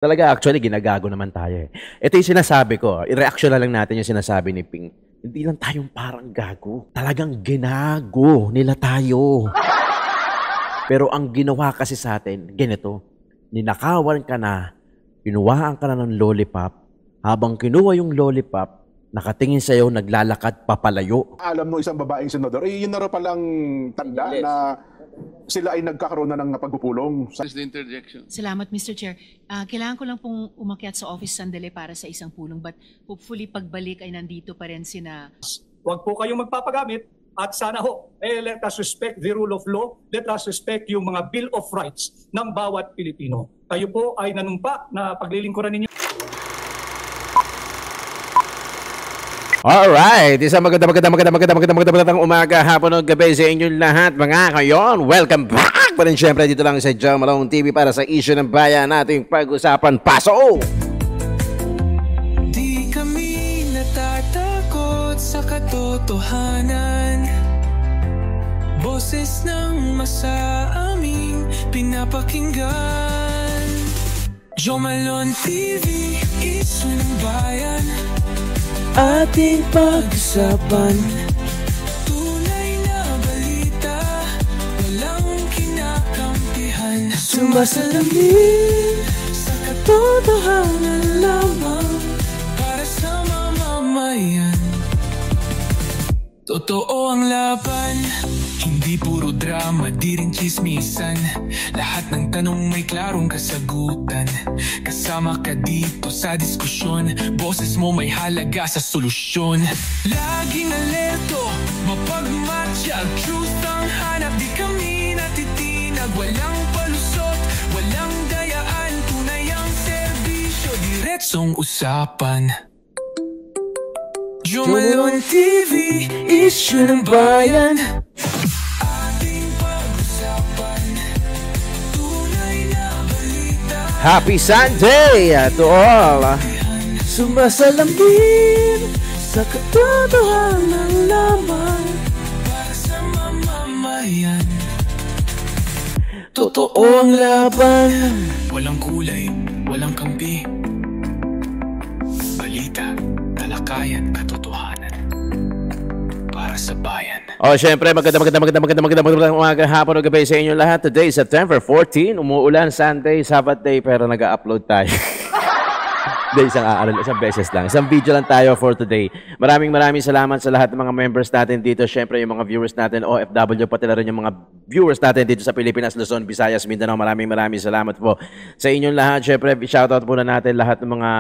Talaga actually ginagago naman tayo, eh. Ito yung sinasabi ko, i-reaction na lang natin yung sinasabi ni Ping. Hindi lang tayong parang gago, talagang ginago nila tayo. Pero ang ginawa kasi sa atin, ganito, ninakawan ka na, kinuhaan ka na ng lollipop, habang kinuha yung lollipop, nakatingin sa'yo, naglalakad papalayo. Alam mo isang babaeng senador, yun na rin palang tanda na sila ay nagkakaroon na ng pagpupulong. Is the interjection. Salamat, Mr. Chair. Kailangan ko lang pong umakyat sa office sandali para sa isang pulong, but hopefully pagbalik ay nandito pa rin sina... Huwag po kayong magpapagamit at sana ho, let us respect the rule of law, let us respect yung mga Bill of Rights ng bawat Pilipino. Kayo po ay nanumpa na paglilingkuran ninyo. Alright, isang magandang umaga, hapon o gabi sa inyong lahat mga kayon. Welcome back pa rin syempre dito lang sa Joe Malone TV para sa issue ng bayan nating pag-usapan. Paso! Di kami natatakot sa katotohanan, boses ng masa aming pinapakinggan. Joe Malone TV, issue ng bayan, ating pag-usapan. Tunay na balita, walang kinakampihan. Sumasalamin sa katotohanan lamang, para sa mamamayan. Totoo ang laban, hindi puro drama, di rin chismisan. Lahat ng tanong may klarong kasagutan. Kasama ka dito sa diskusyon, boses mo may halaga sa solusyon. Laging alerto, mapagmatsyag, truth ang hanap. Di kami natitinag, walang palusot, walang dayaan. Tunay ang serbisyo, diretsong usapan. Joe Malone TV, issue ng bayan, ating pag-usapan. Tunay na balita. Happy Sunday to all! Sumasalamin sa katotohanan lamang, para sa mamamayan. Totoo ang laban, walang kulay, walang kampi. Balita, talakayan, katotohanan, para sa bayan. O syempre magandang umaga, hapon o gabi sa inyo lahat. Today September 14, umuulan, Sunday, Sabbath day, pero nag-upload tayo. Hindi, isang beses lang. Isang video lang tayo for today. Maraming salamat sa lahat ng mga members natin dito. Syempre yung mga viewers natin, OFW, pati na rin yung mga viewers natin dito sa Pilipinas, Luzon, Visayas, Mindanao. Maraming salamat po sa inyong lahat. Syempre, shoutout muna natin lahat ng mga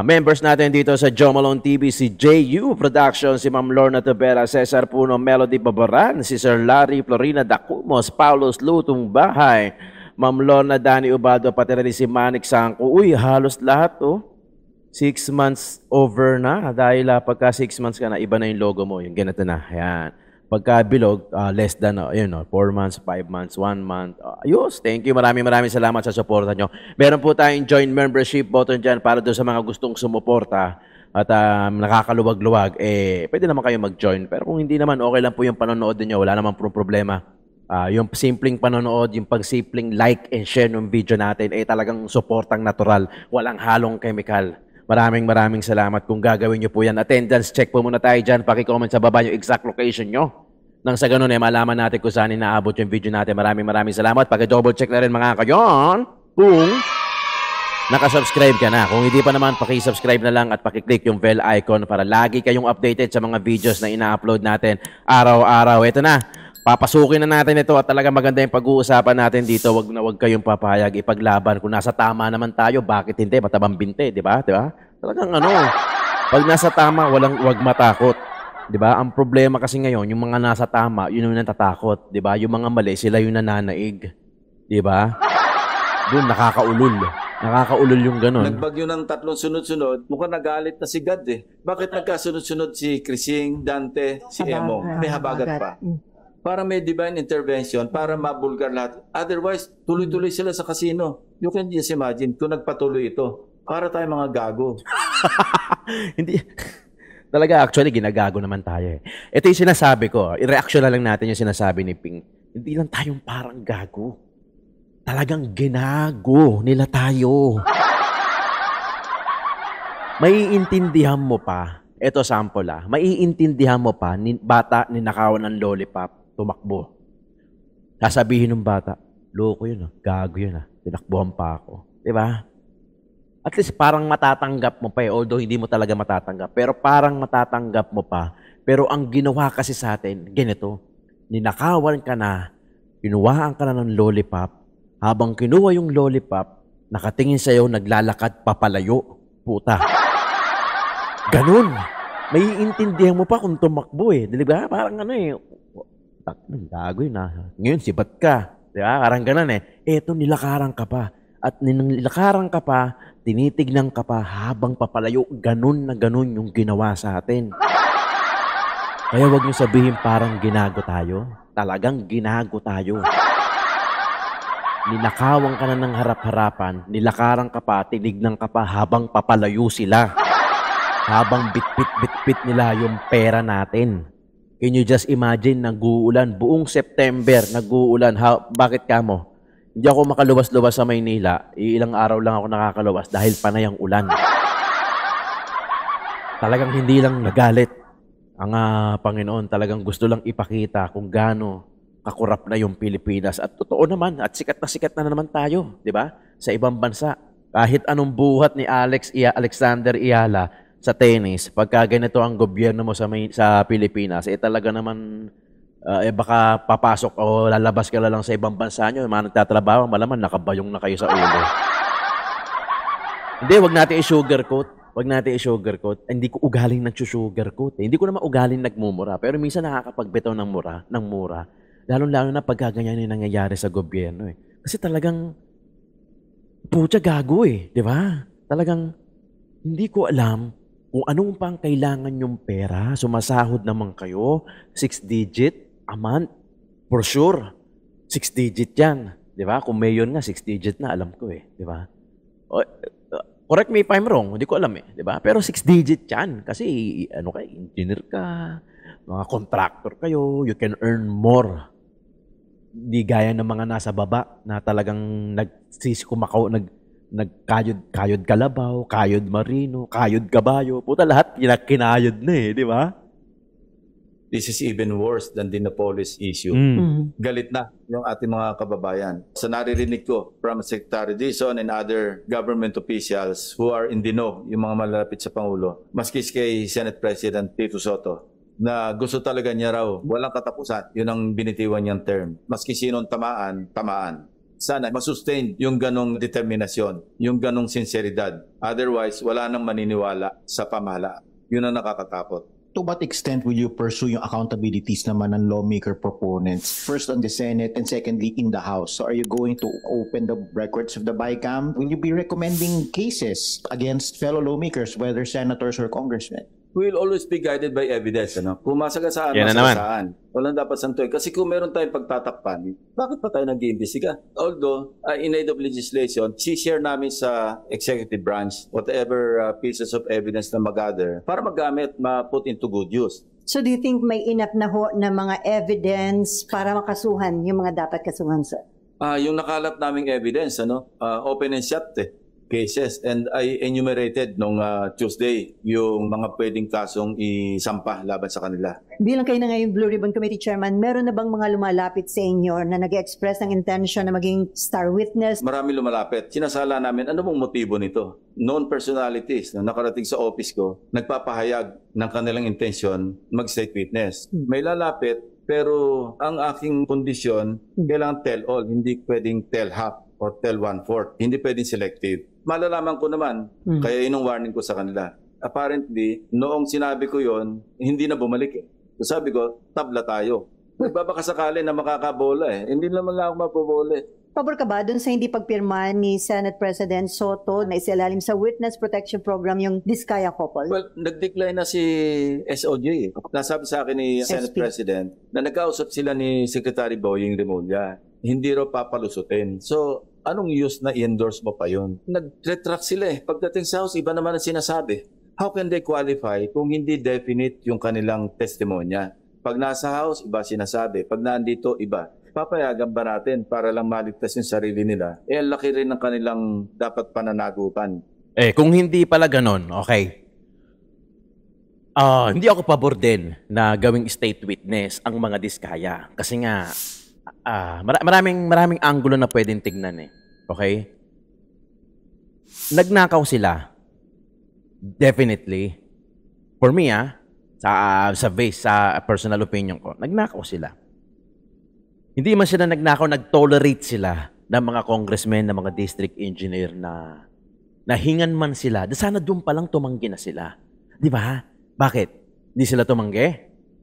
members natin dito sa Joe Malone TV, si JU Production, si Ma'am Lorna Tobera, Cesar Puno, Melody Babaran, si Sir Larry Florina Dacumos, Paulos Lutong Bahay, Ma'am Lorna Dani Ubado, pati rin si Manik Sangko. Uy, halos lahat 6 months over na. Dahil pagka 6 months ka na, iba na yung logo mo. Yung ganito na. Ayan. Pagka bilog, less than 4 months, 5 months, 1 month. Ayos, thank you. Maraming salamat sa suporta nyo. Meron po tayong join membership button dyan para doon sa mga gustong sumuporta at nakakaluwag-luwag. Pwede naman kayo mag-join. Pero kung hindi naman, okay lang po yung panonood niyo. Wala naman problema. Yung simpleng panonood, yung pagsimpleng like and share ng video natin, talagang suportang natural. Walang halong chemical. Maraming salamat kung gagawin nyo po yan. Attendance check po muna tayo dyan. Paki-comment sa baba yung exact location nyo. Nang sa ganun malaman natin kung saan inaabot yung video natin. Maraming salamat. Paki-double check na rin mga kayon kung nakasubscribe ka na. Kung hindi pa naman, paki-subscribe na lang at paki-click yung bell icon para lagi kayong updated sa mga videos na ina-upload natin araw-araw. Ito na. Papasukin na natin ito at talaga maganda yung pag-uusapan natin dito. Wag kayong papayag, ipaglaban. Kung nasa tama naman tayo, bakit hindi? Matabang binte, di ba? Talagang pag nasa tama, wag matakot. Di ba? Ang problema kasi ngayon, yung mga nasa tama, yun yung natatakot. Di ba? Yung mga mali, sila yung nananaig. Di ba? Doon, nakakaulol yung ganun. Nagbagyo ng 3 sunod-sunod, mukhang nagalit na si God eh. Bakit nagkasunod-sunod si Crising, Dante, si Emo? May habagat pa. Para may divine intervention, para mabulgar lahat. Otherwise, tuloy-tuloy sila sa casino. You can just imagine kung nagpatuloy ito. Para tayo mga gago. Hindi. Talaga, actually, ginagago naman tayo eh. Ito yung sinasabi ko. I-reaction na lang natin yung sinasabi ni Ping. Hindi lang tayong parang gago. Talagang ginago nila tayo. Maiintindihan mo pa, eto sample maiintindihan mo pa, bata ninakawan ng lollipop, tumakbo. Sasabihin ng bata, loko yun gago yun tinakbuhan pa ako. Diba? At least parang matatanggap mo pa although hindi mo talaga matatanggap, pero parang matatanggap mo pa. Pero ang ginawa kasi sa atin, ganito, ninakawan ka na, kinuhaan ka na ng lollipop, habang kinuha yung lollipop, nakatingin sa'yo, naglalakad papalayo. Puta. Ganun. May iintindihan mo pa kung tumakbo Di ba? Parang gago yun Ngayon, sibat ka. Di ba? Parang ganun Eto, nilakaran ka pa. At nilakaran ka pa, tinitignan ka pa habang papalayo. Ganun na ganun yung ginawa sa atin. Kaya wag niyo sabihin parang ginago tayo. Talagang ginago tayo. Ninakawan ka na ng harap-harapan, nilakaran ka pa, tinignan ka pa habang papalayo sila. Habang bit-bit nila yung pera natin. Can you just imagine, nag-uulan, buong September, nag-uulan. Bakit ka mo? Hindi ako makaluwas-luwas sa Maynila. Ilang araw lang ako nakakaluwas dahil panay ang ulan. Talagang hindi lang nagalit ang Panginoon. Talagang gusto lang ipakita kung gaano kakurap na yung Pilipinas. At totoo naman, at sikat na naman tayo, di ba? Sa ibang bansa. Kahit anong buhat ni Alexander Iyala sa tennis, pagka ganito ang gobyerno mo sa Pilipinas, talaga naman, baka papasok o lalabas ka lang sa ibang bansa nyo, mga nagtatrabaho, malaman nakabayong na kayo sa ulo. Hindi, wag natin i-sugarcoat. Wag natin i-sugarcoat. Hindi ko ugaling nag-sugarcoat. Hindi ko naman ugaling nagmumura. Pero minsan nakakapagbitaw ng mura. Lalo-lalo na pagkaganyan yung nangyayari sa gobyerno Kasi talagang, putya gago di ba? Talagang, hindi ko alam kung anong pang kailangan yung pera. Sumasahod naman kayo, 6-digit a month. For sure, 6-digit yan. Di ba? Kung mayor nga, 6-digit na, alam ko di ba? Correct me if I'm wrong, hindi ko alam di ba? Pero 6-digit yan. Kasi, engineer ka, mga contractor kayo, you can earn more. Di gaya ng mga nasa baba na talagang nagkayod kalabaw, kayod marino, kayod kabayo. Puta lahat kinayod na di ba? This is even worse than the Dinopolis issue. Galit na yung ating mga kababayan. Sa naririnig ko from Secretary Dizon and other government officials who are in the know, yung mga malalapit sa Pangulo, maski kay Senate President Tito Soto, na gusto talaga niya raw walang katapusan. Yun ang binitiwan niyang term. Maski sinong tamaan. Sana masustain yung ganong determinasyon, yung ganong sinseridad. Otherwise, wala nang maniniwala sa pamahalaan. Yun ang nakakatakot. To what extent will you pursue yung accountabilities naman ng lawmaker proponents? First on the Senate and secondly in the House. So are you going to open the records of the BICAM? Will you be recommending cases against fellow lawmakers, whether senators or congressmen? We will always be guided by evidence. Kung masagasaan, masagasaan. Walang dapat santoy. Kasi kung meron tayong pagtatakpan, bakit pa tayo nag-iimbestiga? Although, in aid of legislation, share namin sa executive branch whatever pieces of evidence na mag-gather para magamit, ma-put into good use. So do you think may enough na ho na mga evidence para makasuhan yung mga dapat kasuhan, sir? Yung nakalap naming evidence, open and shut cases, and I enumerated nung Tuesday yung mga pwedeng kasong isampa laban sa kanila. Bilang kayo na ngayon Blue Ribbon Committee Chairman, meron na bang mga lumalapit sa inyo na nag-express ng intention na maging star witness? Marami lumalapit. Sinasala namin, ano bang motibo nito? Known personalities na nakarating sa office ko, nagpapahayag ng kanilang intention mag-state witness. May lalapit, pero ang aking kondisyon, kailangan tell all, hindi pwedeng tell half or tell 1/4. Hindi pwedeng selective. Malalaman ko naman, kaya yun ang warning ko sa kanila. Apparently, noong sinabi ko yon, hindi na bumalik So sabi ko, tabla tayo. Nagbabaka sakali na makakabola Hindi naman lang ako mabobola Pabor ka ba dun sa hindi pagpirma ni Senate President Soto na isilalim sa Witness Protection Program yung Diskaya couple? Well, nag-decline na si SOJ. Nasabi sa akin ni Senate President na nagkausap sila ni Secretary Boying Remulla. Hindi raw papalusutin. So, anong use na i-endorse mo pa yun? Nag-retract sila Pagdating sa House, iba naman ang sinasabi. How can they qualify kung hindi definite yung kanilang testimonya? Pag nasa House, iba sinasabi. Pag nandito, iba. papayagan ba natin para lang maligtas yung sarili nila? Eh, ang laki rin ng kanilang dapat pananagutan. Kung hindi pala ganon, okay. Hindi ako pabor din na gawing state witness ang mga diskaya. Kasi nga, maraming anggulo na pwedeng tignan eh. Okay? Nagnakaw sila. Definitely. For me, sa personal opinion ko, nagnakaw sila. Hindi man sila nagnakaw, nag-tolerate sila ng mga congressmen, ng mga district engineer na nahingan man sila. Sana doon pa lang tumanggi na sila. Di ba? Bakit? Hindi sila tumanggi?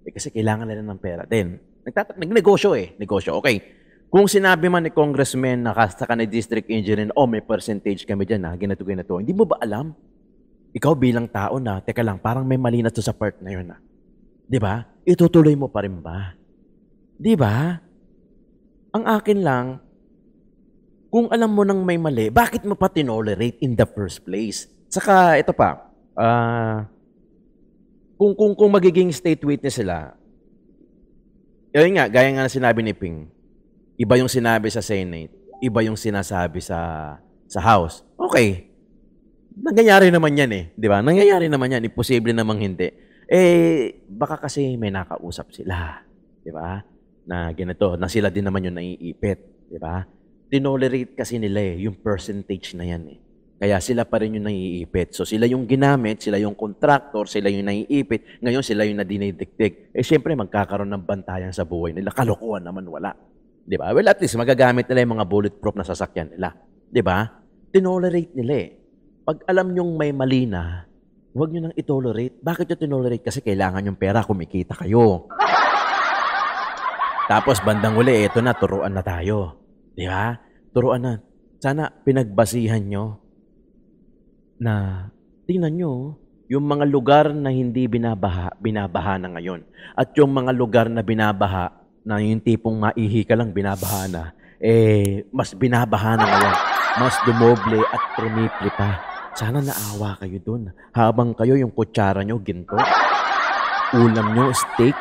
Kasi kailangan nila ng pera din. Nagnegosyo Negosyo. Okay. Kung sinabi man ni congressman na saka ni district engineer, may percentage kami dyan ginato. Hindi mo ba alam? Ikaw bilang tao na, teka lang, parang may mali na to sa part na yun Di ba? Itutuloy mo pa rin ba? Di ba? Ang akin lang, kung alam mo nang may mali, bakit mo pa tinolerate in the first place? Saka, ito pa, kung magiging state witness sila, yun nga, gaya nga na sinabi ni Ping, iba yung sinabi sa Senate, iba yung sinasabi sa House. Okay. Nangyayari naman yan di ba? Nangyayari naman yan. Imposible namang hindi. Baka kasi may nakausap sila. Di ba? Na ganito, na sila din naman yung naiipit. Di ba? Tinolerate kasi nila yung percentage na yan Kaya sila pa rin yung naiipit. So sila yung ginamit, sila yung contractor, sila yung naiipit. Ngayon sila yung nadinidikdik. Siyempre magkakaroon ng bantayan sa buhay nila. Kalokohan naman wala. Di ba? Well, at least magagamit nila yung mga bulletproof na sasakyan nila. Di ba? Tinolerate nila Pag alam nyong may mali na, huwag nyo nang itolerate. Bakit nyo tinolerate? Kasi kailangan yung pera, kumikita kayo. Tapos bandang uli, eto na, turuan na tayo. Di ba? Turuan na. Sana pinagbasihan nyo na tingnan nyo yung mga lugar na hindi binabaha na ngayon. At yung mga lugar na binabaha, na yung tipong maihi ka lang, binabaha na, mas binabaha na ngayon. Mas dumoble at triple pa. Sana naawa kayo dun. Habang kayo yung kutsara nyo, ginto. Ulam nyo, steak.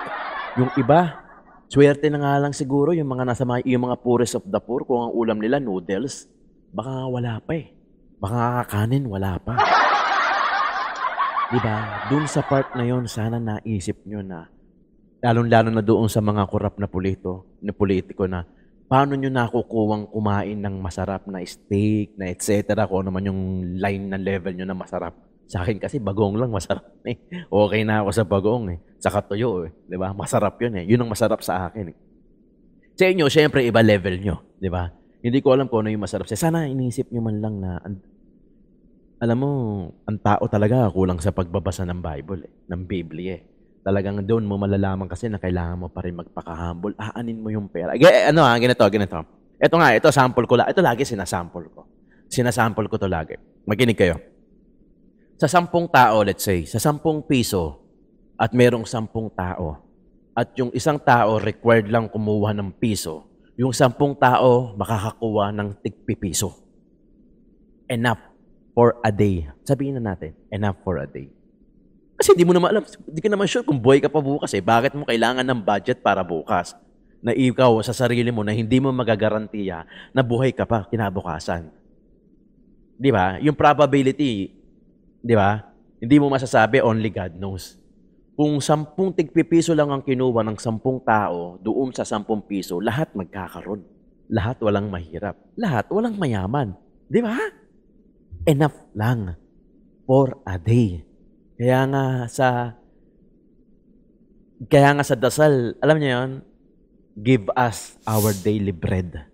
Yung iba, swerte na nga lang siguro yung mga yung mga poorest of the poor, kung ang ulam nila, noodles, baka wala pa Baka kakanin, wala pa. Diba? Dun sa part na yon sana naisip nyo na, lalong-lalo na doon sa mga korap na politiko na, paano nyo nakukuwang kumain ng masarap na steak, na etc. Kung ano man yung line na level nyo na masarap. Sa akin kasi bagong lang masarap Okay na ako sa bagong Saka tuyo Diba? Masarap yun Yun ang masarap sa akin Sa inyo, syempre iba level nyo. Diba? Hindi ko alam kung ano yung masarap. Sana inisip nyo man lang na, alam mo, ang tao talaga kulang sa pagbabasa ng Bible ng Biblia Talagang doon mo malalaman kasi na kailangan mo pa rin magpaka-humble. Aanin mo yung pera. Ganito. Ito nga, ito sample ko. Ito lagi sinasample ko. Sinasample ko to lagi. Makinig kayo. Sa 10 tao, let's say, sa 10 piso, at merong 10 tao, at yung isang tao required lang kumuha ng piso, yung 10 tao makakakuha ng tig-piso. Enough for a day. Sabihin na natin, enough for a day. Kasi hindi mo naman alam, hindi ka naman sure kung buhay ka pa bukas Bakit mo kailangan ng budget para bukas? Na ikaw sa sarili mo na hindi mo magagarantiya na buhay ka pa kinabukasan. Di ba? Yung probability, di ba? Hindi mo masasabi, only God knows. Kung 10 tig-piso lang ang kinuha ng 10 tao doon sa 10 piso, lahat magkakaroon. Lahat walang mahirap. Lahat walang mayaman. Di ba? Enough lang for a day. Kaya nga sa dasal, alam niyo yun, give us our daily bread.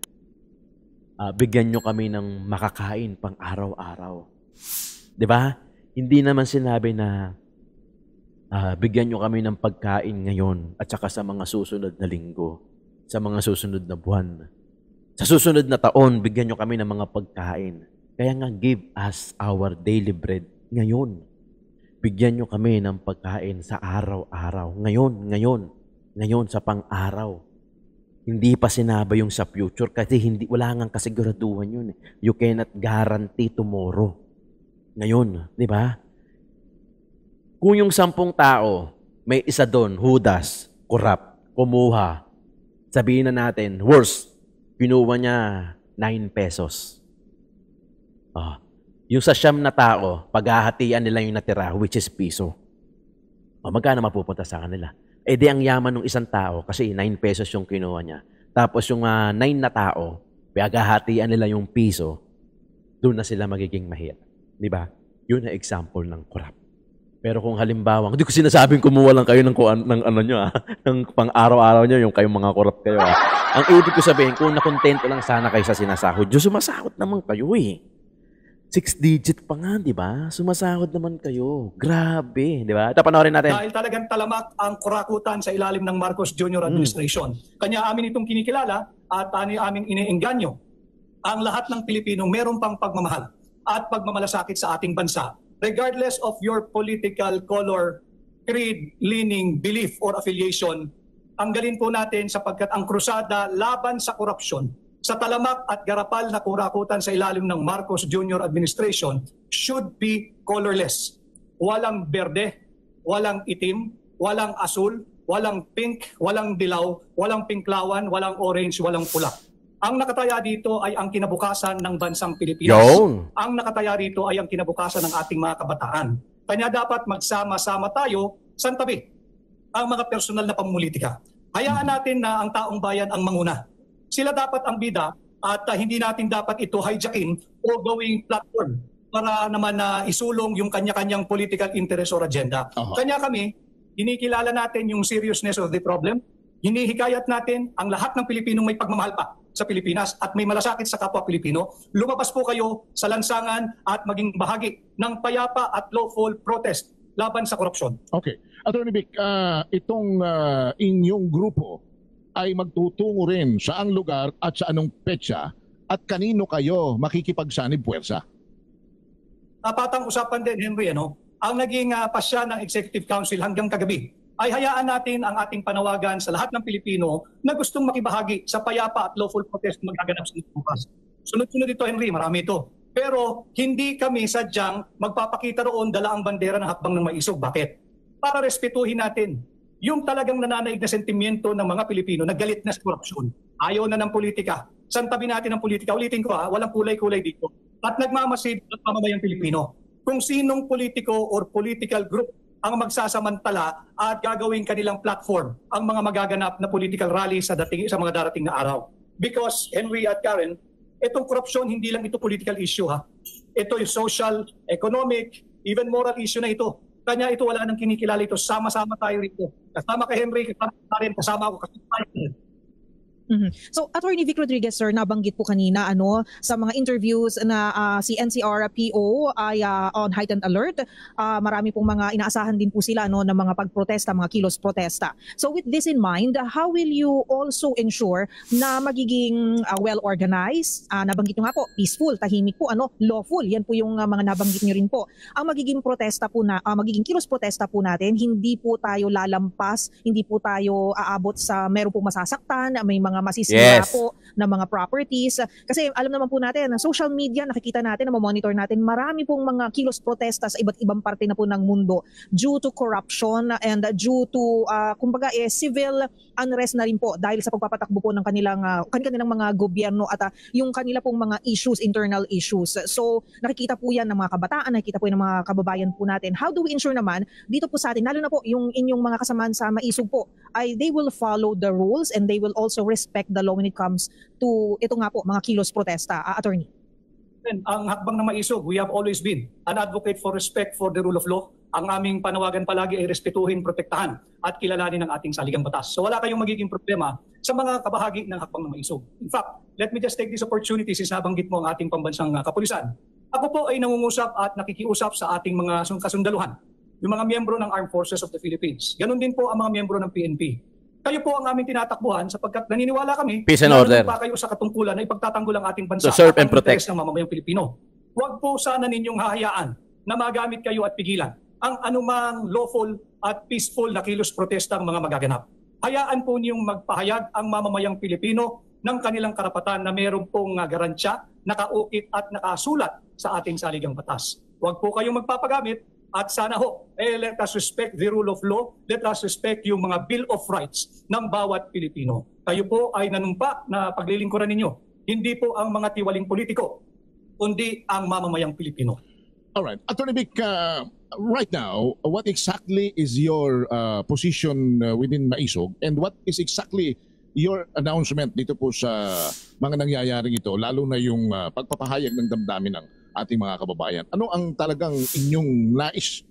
Bigyan nyo kami ng makakain pang araw-araw. Di ba? Hindi naman sinabi na bigyan nyo kami ng pagkain ngayon at saka sa mga susunod na linggo, sa mga susunod na buwan. Sa susunod na taon, bigyan nyo kami ng mga pagkain. Kaya nga, give us our daily bread ngayon. Bigyan nyo kami ng pagkain sa araw-araw. Ngayon sa pang-araw. Hindi pa sinabi yung sa future kasi wala ngang kasiguraduhan yun. You cannot guarantee tomorrow. Ngayon, di ba? Kung yung 10 tao, may isa doon, Judas, korap, kumuha Sabihin na natin, worst, kinuha niya 9 pesos. Yung sa siyam na tao, paghahatian nila yung natira, which is piso. Magkano mapupunta sa kanila? Di ang yaman ng isang tao kasi 9 pesos yung kinuha niya. Tapos yung 9 na tao, paghahatian nila yung piso, doon na sila magiging mahirap. Di ba? Yun na example ng corrupt. Pero kung halimbawa, hindi ko sinasabing kumuha lang kayo ng ano nyo, ng pang-araw-araw nyo, yung kayong mga corrupt kayo. Ang ibig ko sabihin, kung nakontento lang sana kayo sa sinasahod, Diyos, sumasahod naman kayo 6 digit pa nga, di ba? Sumasahod naman kayo. Grabe, di ba? Ito, panoorin natin. Dahil talagang talamak ang kurakutan sa ilalim ng Marcos Jr. administration. Kanya amin itong kinikilala at aming iniengganyo ang lahat ng Pilipino meron pang pagmamahal at pagmamalasakit sa ating bansa. Regardless of your political color, creed, leaning, belief, or affiliation, tanggalin po natin sapagkat ang krusada laban sa korupsyon sa talamak at garapal na kurakutan sa ilalim ng Marcos Jr. administration should be colorless. Walang berde, walang itim, walang asul, walang pink, walang dilaw, walang pinklawan, walang orange, walang pula. Ang nakataya dito ay ang kinabukasan ng bansang Pilipinas. Ang nakataya dito ay ang kinabukasan ng ating mga kabataan. Kanya dapat magsama-sama tayo santabi ang mga personal na pamumulitika. Hayaan natin na ang taong bayan ang manguna. Sila dapat ang bida at hindi natin dapat ito hijackin o gawing platform para naman na isulong yung kanya-kanyang political interest or agenda. Kanya kami, kinikilala natin yung seriousness of the problem, hinihikayat natin ang lahat ng Pilipinong may pagmamahal pa sa Pilipinas at may malasakit sa kapwa Pilipino. Lumabas po kayo sa lansangan at maging bahagi ng payapa at lawful protest laban sa korupsyon. Okay. Attorney Vic, itong inyong grupo ay magtutungo rin sa ang lugar at sa anong petsa at kanino kayo makikipagsanib puwersa? Patang usapan din, Henry, ang naging pasya ng Executive Council hanggang kagabi ay hayaan natin ang ating panawagan sa lahat ng Pilipino na gustong makibahagi sa payapa at lawful protest na magaganap sa bukas. Sunod-sunod ito, Henry, marami ito. Pero hindi kami sadyang magpapakita roon dala ang bandera ng hakbang ng maisog. Bakit? Para respetuhin natin yung talagang nananaig na sentimiento ng mga Pilipino na galit na sa korupsyon. Ayaw na ng politika. Santabi natin ang politika. Ulitin ko walang kulay-kulay dito. At nagmamasid ang pamamayang Pilipino. Kung sinong politiko or political group ang magsasamantala at gagawin kanilang platform ang mga magaganap na political rally sa mga darating na araw. Because, Henry at Karen, itong korupsyon hindi lang ito political issue Ito yung social, economic, even moral issue na ito. Kanya ito wala nang kinikilala ito. Sama-sama tayo rito. Kasama kay Henry, kasama ako, kasama tayo. So, Attorney Vic Rodriguez, sir, nabanggit po kanina sa mga interviews na si NCR PO ay on heightened alert. Marami pong mga inaasahan din po sila ng mga pagprotesta, mga kilos protesta. So, with this in mind, how will you also ensure na magiging well-organized? Nabanggit nyo nga po, peaceful, tahimik po, lawful. Yan po yung mga nabanggit nyo rin po. Ang magiging protesta po magiging kilos protesta po natin, hindi po tayo lalampas, hindi po tayo aabot sa meron pong masasaktan, may mga masisira po ng mga properties. Kasi alam naman po natin, social media, nakikita natin, monitor natin, marami pong mga kilos protesta sa iba't ibang parte na po ng mundo due to corruption and due to, civil unrest na rin po dahil sa pagpapatakbo po ng kanilang mga gobyerno at yung kanila pong mga issues, internal issues. So, nakikita po yan ng mga kabataan, nakikita po yan ng mga kababayan po natin. How do we ensure naman, dito po sa atin, lalo na po yung inyong mga kasamaan sa maisog po, ay they will follow the rules and they will also respect the law when it comes to ito nga po, mga kilos protesta, attorney? Ang hakbang na maisog, we have always been an advocate for respect for the rule of law. Ang aming panawagan palagi ay respetuhin, protektahan at kilalanin ang ating saligang batas. So wala kayong magiging problema sa mga kabahagi ng hakbang na maisog. In fact, let me just take this opportunity since nabanggit mo ang ating pambansang kapulisan. Ako po ay nangungusap at nakikiusap sa ating mga kasundaluhan, yung mga miyembro ng Armed Forces of the Philippines. Ganon din po ang mga miyembro ng PNP. Kayo po ang aming tinatakbuhan sapagkat naniniwala kami peace and order pa kayo sa katungkulan na ipagtatanggol ang ating bansa to serve and protect ng mamamayang Pilipino. Huwag po sana ninyong hahayaan na magamit kayo at pigilan ang anumang lawful at peaceful na kilos protesta ang mga magaganap. Hayaan po niyong magpahayag ang mamamayang Pilipino ng kanilang karapatan na mayroon pong garansya, nakaukit at nakasulat sa ating saligang batas. Huwag po kayong magpapagamit. At sana let us respect the rule of law, let us respect yung mga Bill of Rights ng bawat Pilipino. Kayo po ay nanumpa na paglilingkuran ninyo. Hindi po ang mga tiwaling politiko, kundi ang mamamayang Pilipino. Alright. Attorney Vic, right now, what exactly is your position within Maisog and what is exactly your announcement dito po sa mga nangyayaring ito, lalo na yung pagpapahayag ng damdamin ng ating mga kababayan? Ano ang talagang inyong nais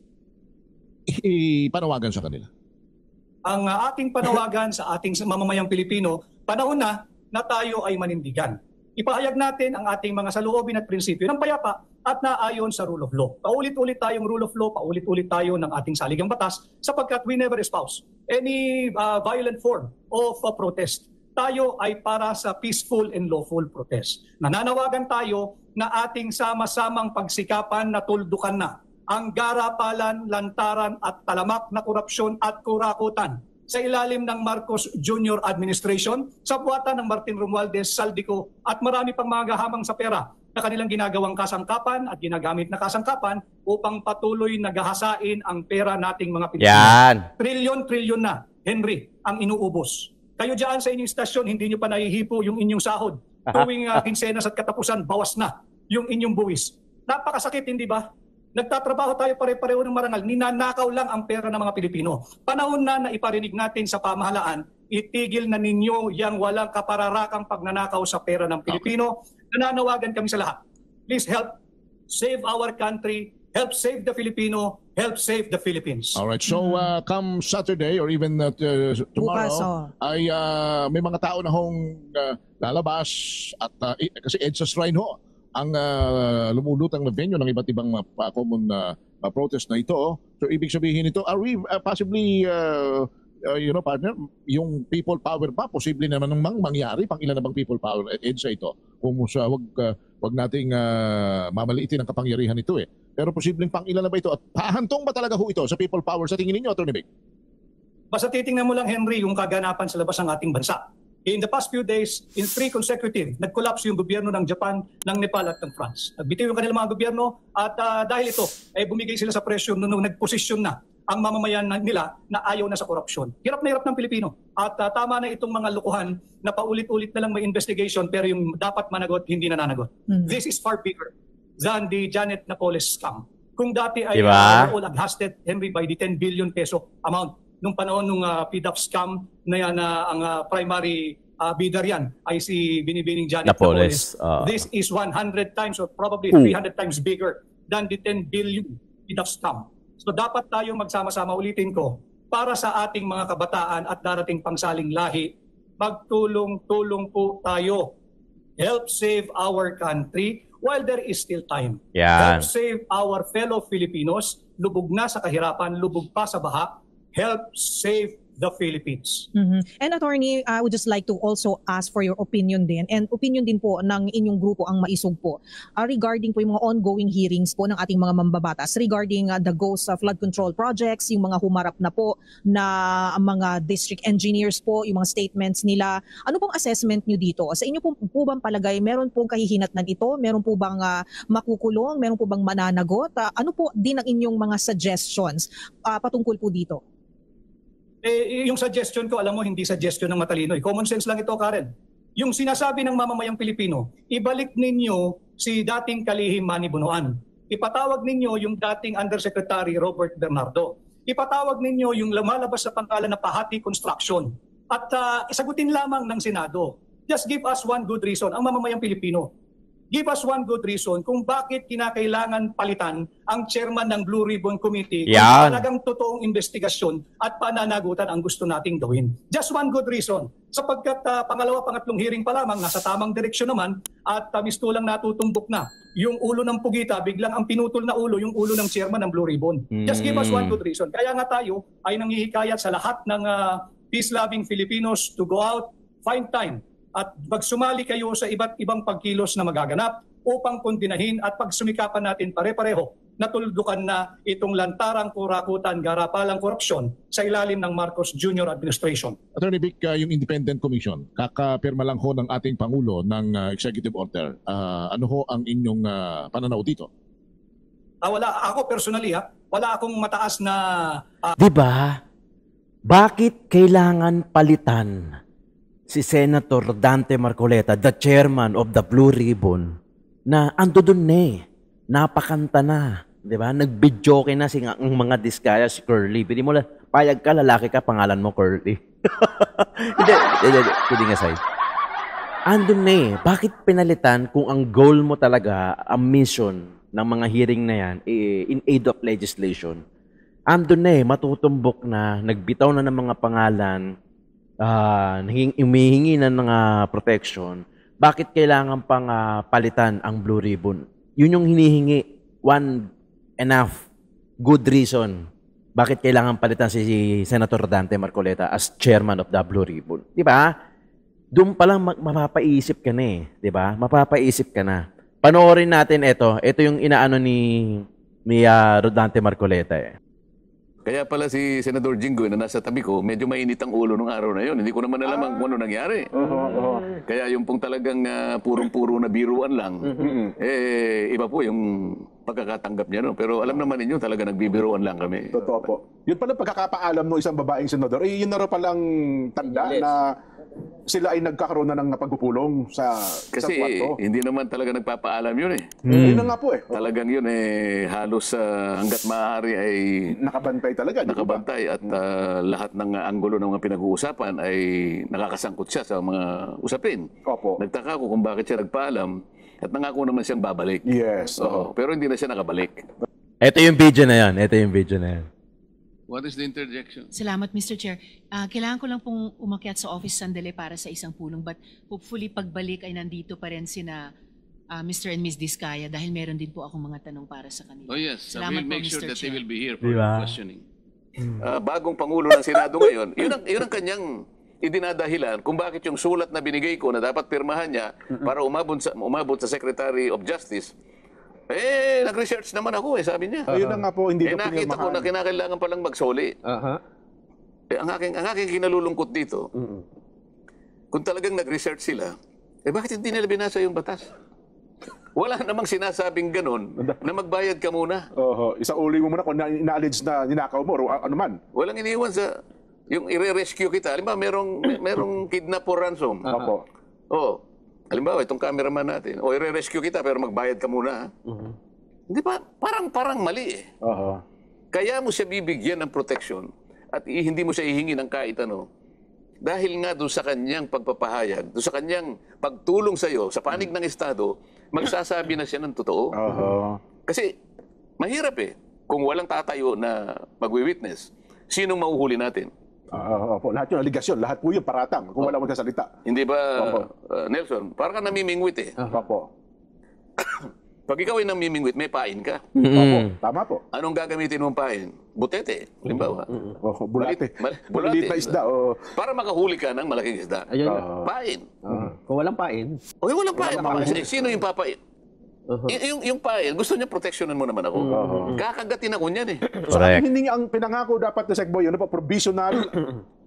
ipanawagan sa kanila? Ang ating panawagan sa ating mamamayang Pilipino, panahon na tayo ay manindigan. Ipahayag natin ang ating mga saloobin at prinsipyo ng payapa at naayon sa rule of law. Paulit-ulit tayong rule of law, paulit-ulit tayo ng ating saligang batas sapagkat we never espouse any violent form of protest. Tayo ay para sa peaceful and lawful protest. Nananawagan tayo na ating sama-samang pagsikapan na tuldukan na ang garapalan, lantaran at talamak na korupsyon at kurakutan sa ilalim ng Marcos Jr. Administration, sa buwatan ng Martin Romualdez, Saldico at marami pang mga gahamang sa pera na kanilang ginagawang kasangkapan at ginagamit na kasangkapan upang patuloy na gahasain ang pera nating mga Pilipino. Yan. Trilyon-trilyon na, Henry, ang inuubos. Kayo dyan sa inyong istasyon, hindi nyo pa nahihipo yung inyong sahod. Tuwing kinsenas at katapusan, bawas na yung inyong buwis. Napakasakit, hindi ba? Nagtatrabaho tayo pare-pareho ng marangal, ninanakaw lang ang pera ng mga Pilipino. Panahon na iparinig natin sa pamahalaan, itigil na ninyo yang walang kapararakang pagnanakaw sa pera ng Pilipino. Nananawagan kami sa lahat. Please help save our country, help save the Filipino, help save the Philippines. Alright, so come Saturday or even tomorrow, ay may mga tao na hong lalabas at kasi EDSA Shrine ho ang lumulutang na venue ng iba't ibang common protest na ito. So ibig sabihin ito, are we possibly, partner, yung people power pa, posible naman ng mangyari, pang ilan na bang people power EDSA ito? Kung wag nating mamaliitin ang kapangyarihan nito eh. Pero posibleng pang ilan na ba ito? At hahantong ba talaga ho ito sa people power sa tingin ninyo, Atty. Vic? Basta titingnan mo lang, Henry, yung kaganapan sa labas ng ating bansa. In the past few days, in 3 consecutive, nag-collapse yung gobyerno ng Japan, ng Nepal at ng France. Nagbitiw yung kanilang mga gobyerno at dahil ito, bumigay sila sa presyo nung nag-posisyon na ang mamamayan nila na ayaw na sa korupsyon. Hirap na hirap ng Pilipino. At tama na itong mga lukuhan na paulit-ulit na lang may investigation pero yung dapat managot, hindi na nanagot. This is far bigger than the Janet Napoles scam. Kung dati ay all aghasted, Henry, by the 10 billion peso amount nung panahon nung PDAP scam na yan ang primary bidder yan ay si Binibining Janet Napoles. This is 100 times or probably 300 times bigger than the 10 billion PDAP scam. So dapat tayo magsama-sama, ulitin ko, para sa ating mga kabataan at darating pangsaling lahi, magtulong-tulong po tayo. Help save our country while there is still time. Yan. Help save our fellow Filipinos, lubog na sa kahirapan, lubog pa sa baha. Help save the Philippines. And Attorney, I would just like to also ask for your opinion din and opinion din po ng inyong grupo, ang Maisog po, regarding po yung mga ongoing hearings po ng ating mga mambabatas regarding the ghost flood control projects, yung mga humarap na po na mga district engineers po, yung mga statements nila. Ano pong assessment nyo dito? Sa inyo po bang palagay, meron pong kahihinatnan ito? Meron po bang makukulong? Meron po bang mananagot? Ano po din ang inyong mga suggestions patungkol po dito? Yung suggestion ko, alam mo, hindi suggestion ng matalino. Common sense lang ito, Karen. Yung sinasabi ng mamamayang Pilipino, ibalik ninyo si dating kalihim Manny Bunuan. Ipatawag ninyo yung dating Undersecretary Robert Bernardo. Ipatawag ninyo yung lumalabas sa pangalan na Pahati Construction. At isagutin lamang ng Senado. Just give us one good reason, ang mamamayang Pilipino. Give us one good reason kung bakit kinakailangan palitan ang chairman ng Blue Ribbon Committee kung talagang totoong investigasyon at pananagutan ang gusto nating gawin. Just one good reason. Sapagkat pangalawa, pangatlong hearing pa lamang, nasa tamang direksyon naman at mistulang natutumbok na yung ulo ng pugita, biglang ang pinutol na ulo, yung ulo ng chairman ng Blue Ribbon. Just give us one good reason. Kaya nga tayo ay nanghihikayat sa lahat ng peace-loving Filipinos to go out, find time, at magsumali kayo sa iba't ibang pagkilos na magaganap upang kondinahin at pagsumikapan natin pare-pareho na tuldukan na itong lantarang kurakutan, garapalang korupsyon sa ilalim ng Marcos Jr. Administration. Attorney Vic, yung Independent Commission, kakapirma lang ho ng ating Pangulo ng executive order. Ano ho ang inyong pananaw dito? Wala, ako personally, wala akong mataas na... Diba? Bakit kailangan palitan si Senator Dante Marcoleta, the chairman of the Blue Ribbon, na ando dun napakanta na, di ba? Nag-videoke na ang mga diskaya si Curly. Pili mo, payag ka, lalaki ka, pangalan mo Curly. Hindi, kidding aside. Andun bakit pinalitan kung ang goal mo talaga, ang mission ng mga hearing na yan, in aid of legislation? Andun matutumbok na, nagbitaw na ng mga pangalan, humihingi na ng protection. Bakit kailangan pang palitan ang Blue Ribbon? Yun yung hinihingi. One enough good reason. Bakit kailangan palitan si Senator Dante Marcoleta as chairman of the Blue Ribbon? Di ba? Doon pa lang mapapaisip ka na Di ba? Mapapaisip ka na. Panoorin natin ito. Ito yung inaano ni Dante Marcoleta Kaya pala si Senador Jinggoy na nasa tabi ko, medyo mainit ang ulo nung araw na yon. Hindi ko naman alam kung ano nangyari. Kaya yung pong talagang purong-puro na biruan lang, iba po yung pagkakatanggap niya. No? Pero alam naman ninyo, talaga nagbibiruan lang kami. Totoo po. Yun pala pagkakapaalam ng isang babaeng senador, yun na rin palang tanda na sila ay nagkakaroon na ng pagpupulong sa kwarto. Kasi hindi naman talaga nagpapaalam yun Yun na nga po Talagang yun halos hanggat maaari ay nakabantay talaga. Nakabantay at lahat ng anggulo ng mga pinag-uusapan ay nakakasangkot siya sa mga usapin. Opo. Nagtaka ko kung bakit siya nagpaalam at nangako naman siyang babalik. Yes. Pero hindi na siya nakabalik. Ito yung video na yan. What is the interjection? Salamat, Mr. Chair. Kailangan ko lang pong umakyat sa office sandali para sa isang pulong, but hopefully pagbalik ay nandito pa rin sina Mr. and Ms. Diskaya dahil meron din po akong mga tanong para sa kanila. Oh yes, Salamat we'll make po, sure Mr. that Chair. they will be here for questioning. Bagong Pangulo ng Senado ngayon, yun ang kanyang idinadahilan kung bakit yung sulat na binigay ko na dapat pirmahan niya para umabot sa Secretary of Justice. Nag-research naman ako sabi niya. Ayun na nga po, hindi na nakita ko na kinakailangan palang magsoli. Ang aking kinalulungkot dito, kung talagang nag-research sila, bakit hindi nila binasa yung batas? Wala namang sinasabing ganun na magbayad ka muna. Isa uli mo muna kung ina-allege na ninakaw mo o ano man. Walang iniwan sa yung i-rescue kita. Halimbawa, merong kidnap or ransom. Halimbawa, itong cameraman natin, i-rescue kita pero magbayad ka muna. Hindi ba? Parang mali Kaya mo siya bibigyan ng protection at hindi mo siya hihingi ng kahit ano. Dahil nga doon sa kanyang pagpapahayag, doon sa kanyang pagtulong sa iyo, sa panig ng Estado, magsasabi na siya ng totoo. Kasi mahirap kung walang tatayo na magwi-witness, sinong mahuhuli natin? Lahat yung aligasyon, lahat po yung paratang kung wala magsasalita. Hindi ba, Nelson? Parang ka namimingwit Pag ikaw ay namimingwit, may pain ka. Tama po. Anong gagamitin mong pain? Butete, halimbawa. Bulate. Bulate. Na isda. Para makahuli ka ng malaking isda. Pain. Kung walang pain. Walang pain. Sino yung papain? Yung pain, gusto niya proteksyonan mo naman ako. Kakagatin ako niyan So, ang pinangako dapat na Sekboy, provisional.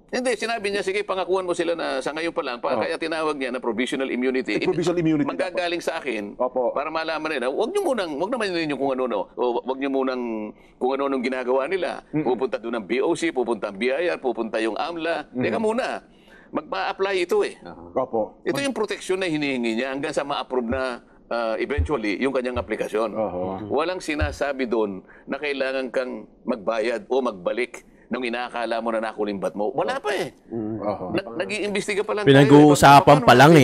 Hindi, sinabi niya, sige, pangakuan mo sila na sa ngayon pa lang, kaya tinawag niya na provisional immunity. Provisional immunity. Manggagaling sa akin, para malaman nila, wag naman ninyo kung ano, wag niyo munang kung ano nung ginagawa nila. Pupunta doon ang BOC, pupunta ang BIR, pupunta yung AMLA. Teka muna, magpa-apply ito Ito yung protection na hinihingi niya hanggang sa ma-approve na eventually yung kanyang aplikasyon. Walang sinasabi doon na kailangan kang magbayad o magbalik nung inaakala mo na nakulimbat mo. Wala pa Nag-iimbestiga pa lang Pinag-uusapan pa lang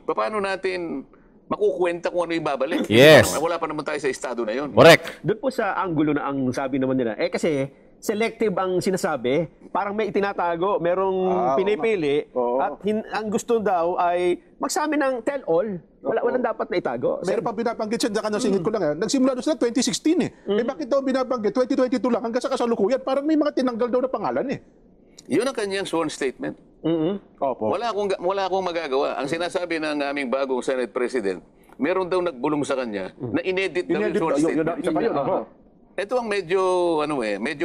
Paano natin makukwenta kung ano yung babalik? Yes. Wala pa naman tayo sa estado na yun. Correct. Doon po sa anggulo na ang sabi naman nila, kasi selective ang sinasabi, parang may itinatago, merong pinipili, at ang gusto daw ay magsabi ng tell-all. Walang dapat na itago. Meron pa binabanggit siya, dyan singit ko lang nagsimula doon sila 2016 bakit daw binabanggit? 2022 lang hanggang sa kasalukuyan, parang may mga tinanggal daw na pangalan Yun ang kanyang sworn statement. Wala akong magagawa. Ang sinasabi ng aming bagong Senate President, meron daw nagbulong sa kanya na inedit daw yung sworn statement. Ito ang medyo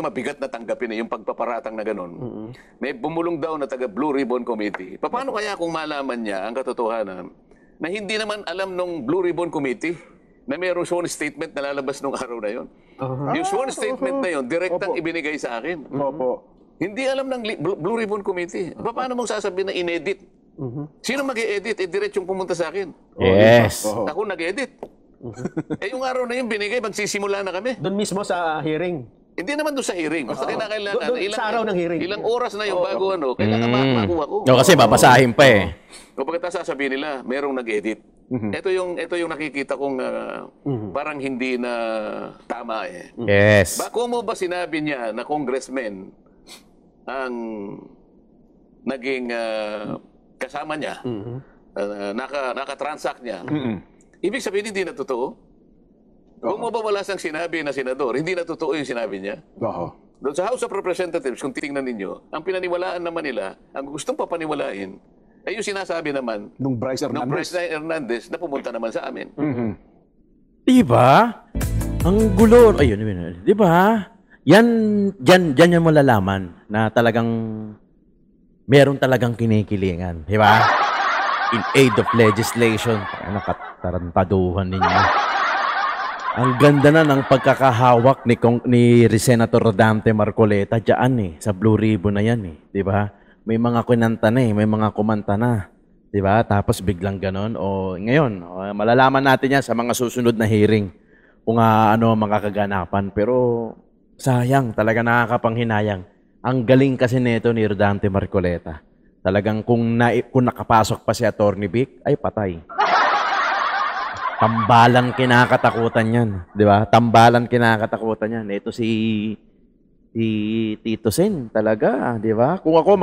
mabigat na tanggapin yung pagpaparatang na ganun. May bumulong daw na taga Blue Ribbon Committee. Paano kaya kung malaman niya ang katotohanan na hindi naman alam nung Blue Ribbon Committee na mayroong sworn statement na lalabas nung araw na yon? Yung sworn statement na yon, direktang ibinigay sa akin. Hindi alam ng Blue Ribbon Committee. Paano mong sasabihin na inedit Sino mag-e-edit? Diretsong pumunta sa akin. Yes. Ako nag-edit. Yung araw na yun binigay, magsisimula na kami. Doon mismo sa hearing. Hindi naman doon sa hearing. Basta kinakailangan. Sa araw ng hearing. Ilang oras na yung bago kailangan makuha ko. Kasi babasahin pa eh. O pagkatapos sasabihin nila, merong nag-edit. Ito yung nakikita kong parang hindi na tama eh. Yes. Kung mo ba sinabi niya na congressman ang naging kasama niya, naka-transact niya, ibig sabihin hindi na totoo? Kung mo ba wala siyang sinabi na senador, hindi na totoo yung sinabi niya? Doon sa House of Representatives, kung titingnan ninyo, ang pinaniwalaan naman nila, ang gustong papaniwalain, ay yung sinasabi naman nung Bryce Hernandez na pumunta naman sa amin. Diba? Ang gulo. Ayun. Diba? Yan mo malalaman na talagang meron talagang kinikilingan. Diba? In aid of legislation. Nakatarantaduhan ninyo. Ang ganda na ng pagkakahawak ni Senator Dante Marcoleta dyan sa Blue Ribbon na yan Diba? May mga kinanta na may mga kumanta na. Diba? Tapos biglang ganon. O ngayon, malalaman natin yan sa mga susunod na hearing kung ano mga kaganapan. Pero sayang, talaga nakakapanghinayang. Ang galing kasi nito ni Dante Marcoleta. Talagang kung nakapasok pa si Atty. Vic, ay patay. Tambalan kinakatakutan yan. Diba? Tambalan kinakatakutan yan. Ito si Tito Sen talaga, di ba? Kung ako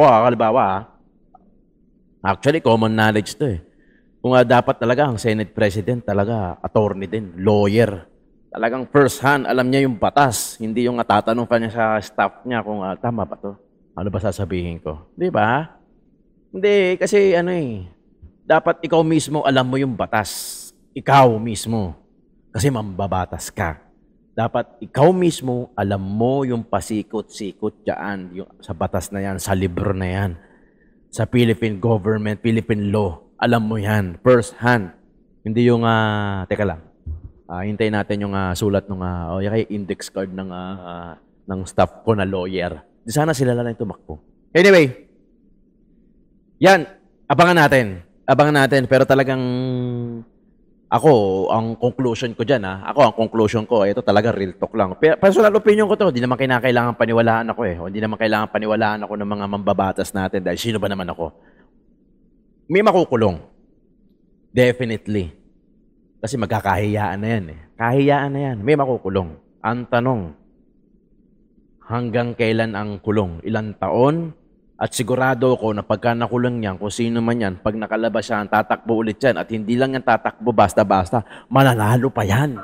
halimbawa, actually common knowledge 'to Kung dapat talaga ang Senate President talaga attorney din, lawyer. Talagang first hand alam niya yung batas, hindi yung tatanong pa niya sa staff niya kung tama ba 'to. Ano ba sasabihin ko? Di ba? Hindi kasi dapat ikaw mismo alam mo yung batas. Ikaw mismo. Kasi mambabatas ka. Dapat ikaw mismo, alam mo yung pasikot-sikot dyan, yung sa batas na yan, sa libro na yan, sa Philippine government, Philippine law. Alam mo yan, first hand. Hindi yung, teka lang, hintayin natin yung sulat ng index card ng staff ko na lawyer. Di sana sila lang tumakbo. Anyway, yan, abangan natin, pero talagang ang conclusion ko dyan, ito talaga real talk lang. Personal opinion ko to, hindi naman kailangan paniwalaan ako Hindi naman kailangan paniwalaan ako ng mga mambabatas natin dahil sino ba naman ako? May makukulong. Definitely. Kasi magkakahiyaan na yan Kahiyaan na yan. May makukulong. Ang tanong, hanggang kailan ang kulong? Ilang taon? At sigurado ko na pagka nakulong yan, kung sino man yan, pag nakalabas siya, tatakbo ulit yan. At hindi lang yan tatakbo basta-basta, mananalo pa yan.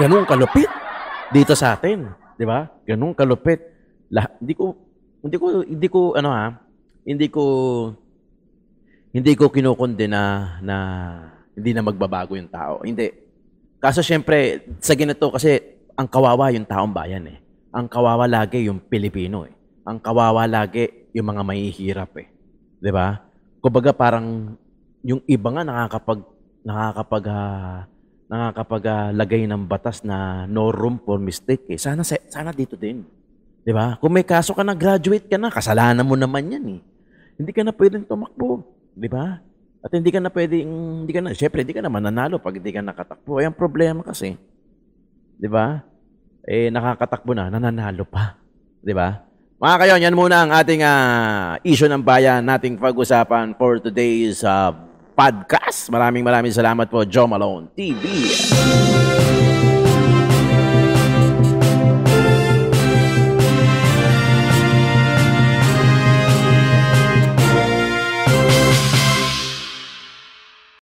Ganun kalupit dito sa atin. Di ba? Ganun kalupit. Hindi ko kinukondena na hindi na magbabago yung tao. Hindi. Kaso syempre, sa ganito kasi, ang kawawa yung taong bayan Ang kawawa lagi yung Pilipino Ang kawawa lagi yung mga mahihirap 'Di ba? Kumbaga parang yung iba nga nakakapaglagay ng batas na no room for mistake Sana dito din. 'Di ba? Kung may kaso ka na, graduate ka na, kasalanan mo naman 'yan Hindi ka na pwedeng tumakbo, 'di ba? At hindi ka na mananalo pag hindi ka nakatakbo. Ay ang problema kasi, 'di ba? Nakakatakbo na, nananalo pa, 'di ba? Mga kayon, yan muna ang ating issue ng bayan nating pag-usapan for today's podcast. Maraming salamat po, Joe Malone TV.